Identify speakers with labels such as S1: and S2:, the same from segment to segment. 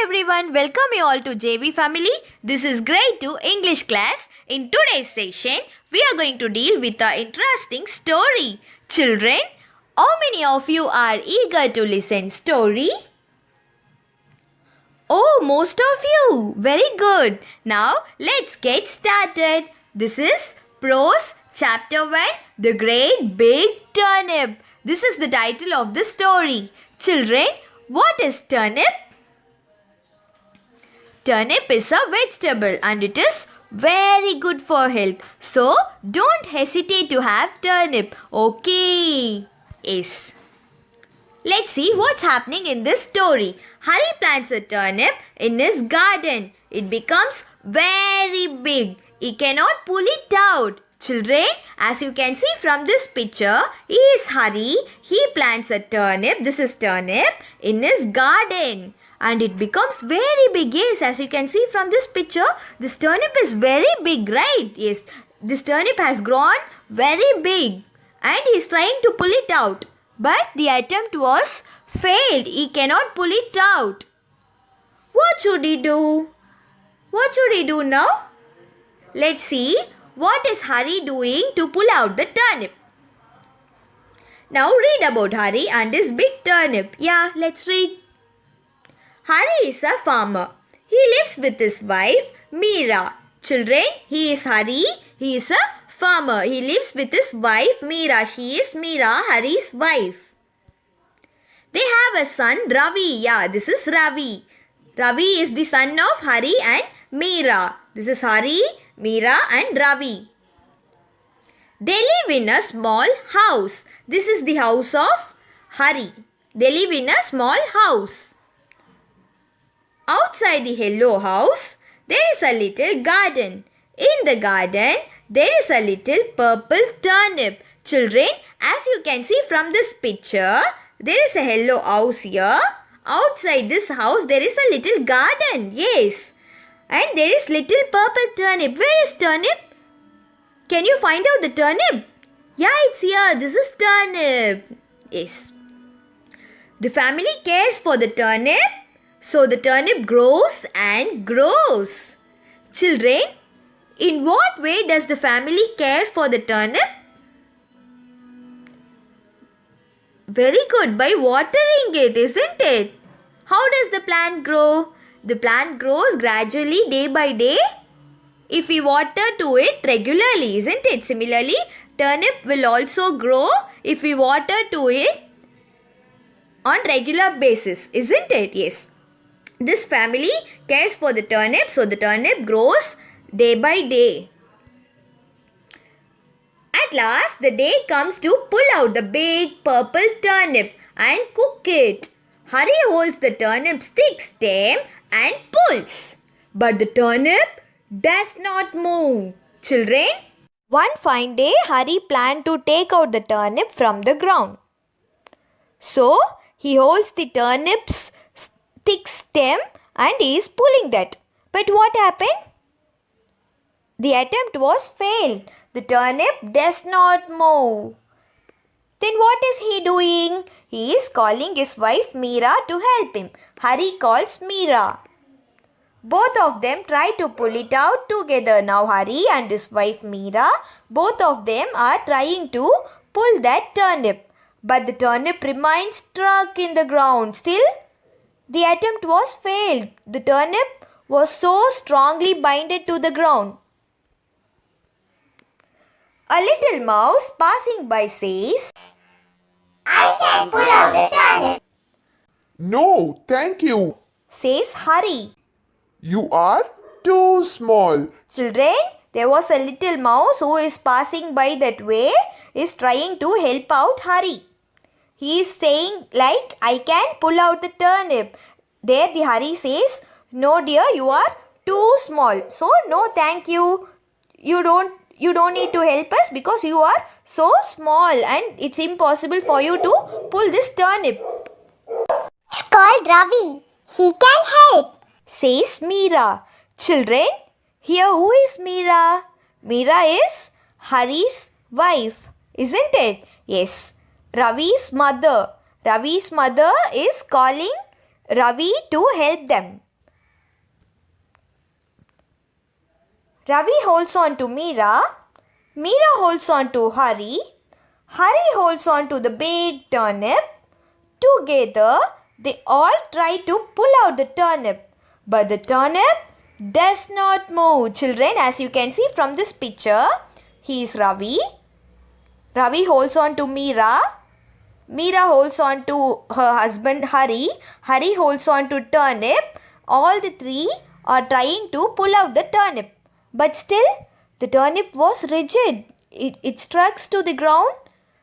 S1: everyone, welcome you all to JV family. This is grade 2 English class. In today's session, we are going to deal with an interesting story. Children, how many of you are eager to listen story? Oh, most of you. Very good. Now, let's get started. This is Prose Chapter 1, The Great Big Turnip. This is the title of the story. Children, what is turnip? Turnip is a vegetable and it is very good for health. So, don't hesitate to have turnip. Okay. Yes. Let's see what's happening in this story. Hari plants a turnip in his garden. It becomes very big. He cannot pull it out. Children, as you can see from this picture, is Hari. He plants a turnip. This is turnip in his garden. And it becomes very big. Yes, as you can see from this picture, this turnip is very big, right? Yes, this turnip has grown very big. And he is trying to pull it out. But the attempt was failed. He cannot pull it out. What should he do? What should he do now? Let's see what is Hari doing to pull out the turnip. Now read about Hari and his big turnip. Yeah, let's read. Hari is a farmer. He lives with his wife, Meera. Children, he is Hari. He is a farmer. He lives with his wife, Meera. She is Meera, Hari's wife. They have a son, Ravi. Yeah, this is Ravi. Ravi is the son of Hari and Meera. This is Hari, Meera and Ravi. They live in a small house. This is the house of Hari. They live in a small house. Outside the yellow house, there is a little garden. In the garden, there is a little purple turnip. Children, as you can see from this picture, there is a yellow house here. Outside this house, there is a little garden. Yes. And there is little purple turnip. Where is turnip? Can you find out the turnip? Yeah, it's here. This is turnip. Yes. The family cares for the turnip. So the turnip grows and grows. Children, in what way does the family care for the turnip? Very good, by watering it, isn't it? How does the plant grow? The plant grows gradually day by day if we water to it regularly, isn't it? Similarly, turnip will also grow if we water to it on regular basis, isn't it? Yes. This family cares for the turnip, so the turnip grows day by day. At last, the day comes to pull out the big purple turnip and cook it. Hari holds the turnip's thick stem and pulls. But the turnip does not move. Children, one fine day, Hari planned to take out the turnip from the ground. So, he holds the turnip's thick stem and is pulling that. But what happened? The attempt was failed. The turnip does not move. Then what is he doing? He is calling his wife Meera to help him. Hari calls Meera. Both of them try to pull it out together. Now Hari and his wife Meera, both of them are trying to pull that turnip. But the turnip remains stuck in the ground. Still, the attempt was failed. The turnip was so strongly binded to the ground. A little mouse passing by says,
S2: I can pull out the turnip.
S3: No, thank you.
S1: Says Hari.
S3: You are too small.
S1: Children, there was a little mouse who is passing by that way, is trying to help out Hari. He is saying like, I can pull out the turnip. There the Hari says, no dear, you are too small. So no thank you. You don't need to help us because you are so small and it's impossible for you to pull this turnip.
S2: It's called Ravi. He can help.
S1: Says Meera. Children, here who is Meera? Meera is Hari's wife, isn't it? Yes. Ravi's mother. Ravi's mother is calling Ravi to help them. Ravi holds on to Meera. Meera holds on to Hari. Hari holds on to the big turnip. Together, they all try to pull out the turnip. But the turnip does not move. Children, as you can see from this picture, he is Ravi. Ravi holds on to Meera. Meera holds on to her husband Hari. Hari holds on to turnip. All the three are trying to pull out the turnip. But still, the turnip was rigid. It struck to the ground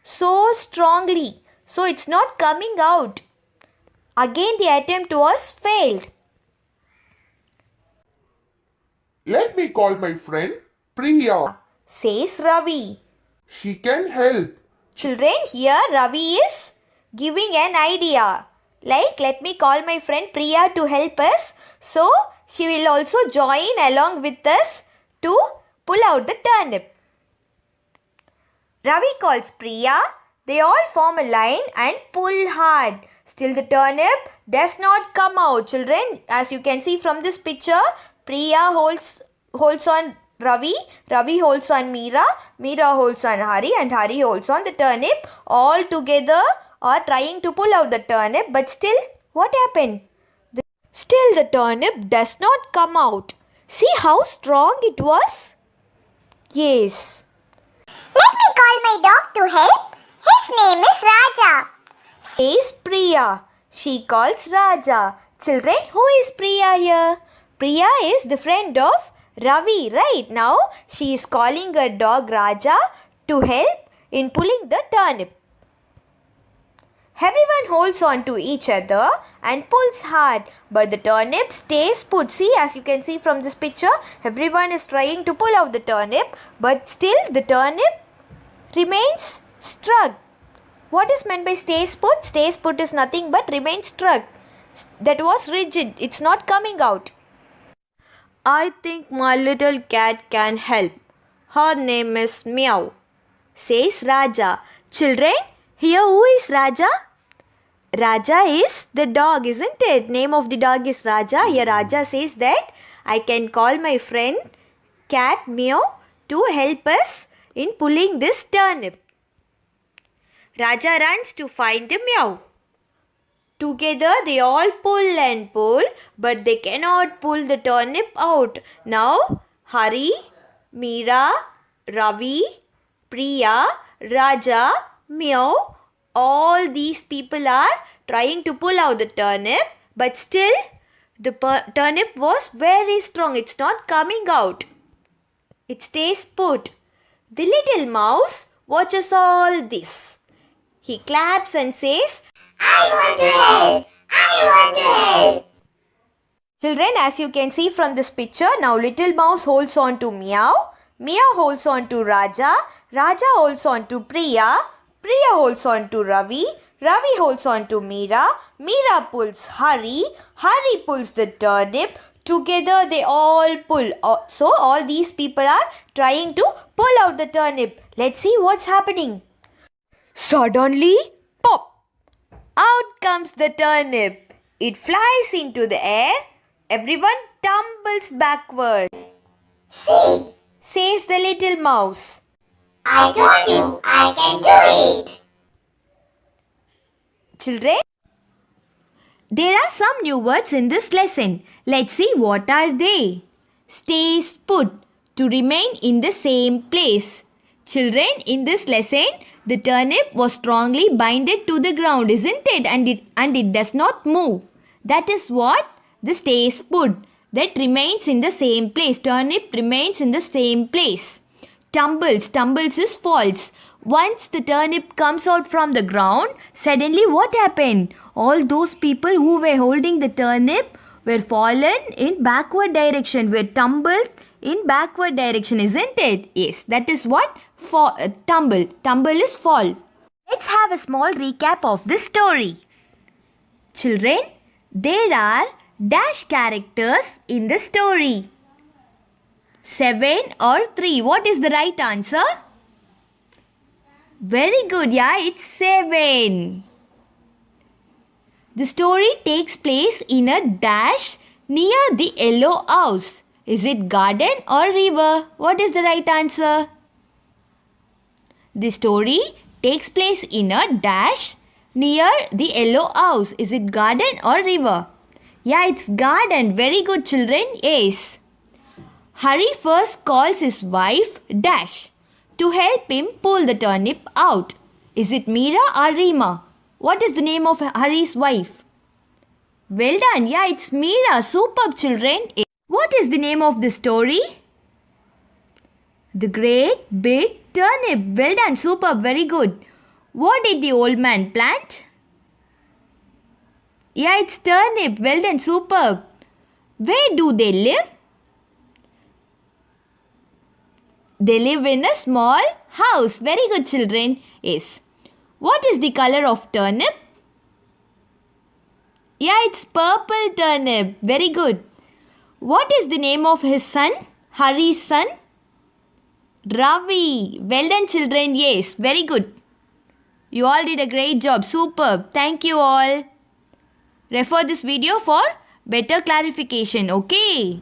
S1: so strongly. So it's not coming out. Again the attempt was failed.
S3: Let me call my friend Priya.
S1: Says Ravi.
S3: She can help.
S1: Children, here Ravi is giving an idea. Like, let me call my friend Priya to help us. So, she will also join along with us to pull out the turnip. Ravi calls Priya. They all form a line and pull hard. Still the turnip does not come out. Children, as you can see from this picture, Priya holds on Ravi. Ravi holds on Meera. Meera holds on Hari. And Hari holds on the turnip. All together are trying to pull out the turnip. But still, what happened? Still the turnip does not come out. See how strong it was? Yes.
S2: Let me call my dog to help. His name is Raja.
S1: Says Priya. She calls Raja. Children, who is Priya here? Priya is the friend of Ravi, right? Now, she is calling her dog Raja to help in pulling the turnip. Everyone holds on to each other and pulls hard, but the turnip stays put. See, as you can see from this picture, everyone is trying to pull out the turnip, but still the turnip remains struck. What is meant by stays put? Stays put is nothing but remains struck. That was rigid. It's not coming out. I think my little cat can help. Her name is Meow, says Raja. Children, here who is Raja? Raja is the dog, isn't it? Name of the dog is Raja. Here Raja says that I can call my friend cat Meow to help us in pulling this turnip. Raja runs to find the Meow. Together they all pull and pull, but they cannot pull the turnip out. Now Hari, Meera, Ravi, Priya, Raja, Meow, all these people are trying to pull out the turnip, but still the turnip was very strong. It's not coming out. It stays put. The little mouse watches all this. He claps and says,
S2: I want to help. I want to help.
S1: Children, as you can see from this picture, now little mouse holds on to Meow. Meow holds on to Raja. Raja holds on to Priya. Priya holds on to Ravi. Ravi holds on to Meera. Meera pulls Hari. Hari pulls the turnip. Together they all pull. So all these people are trying to pull out the turnip. Let's see what's happening. Suddenly, pop! Out comes the turnip. It flies into the air. Everyone tumbles backward.
S2: See,
S1: Says the little mouse.
S2: I told you I can do it.
S1: Children, there are some new words in this lesson. Let's see what are they. Stays put, to remain in the same place. Children, in this lesson, the turnip was strongly binded to the ground, isn't it? And it does not move. That is what the stays put. That remains in the same place. Turnip remains in the same place. Tumbles. Tumbles is false. Once the turnip comes out from the ground, suddenly what happened? All those people who were holding the turnip were fallen in backward direction, were tumbled in backward direction, isn't it? Yes, that is what tumble. Tumble is fall. Let's have a small recap of the story. Children, there are dash characters in the story. 7 or 3. What is the right answer? Very good. Yeah, it's 7. The story takes place in a dash near the yellow house. Is it garden or river? What is the right answer? The story takes place in a dash near the yellow house. Is it garden or river? Yeah, it's garden. Very good, children. Yes. Hari first calls his wife dash to help him pull the turnip out. Is it Meera or Reema? What is the name of Hari's wife? Well done. Yeah, it's Meera. Superb, children. What is the name of the story? The Great Big Turnip. Well done. Superb. Very good. What did the old man plant? Yeah, it's turnip. Well done. Superb. Where do they live? They live in a small house. Very good, children. Yes. What is the color of turnip? Yeah, it's purple turnip. Very good. What is the name of his son? Hari's son? Ravi. Well done, children. Yes, very good. You all did a great job. Superb. Thank you all. Refer this video for better clarification. Okay.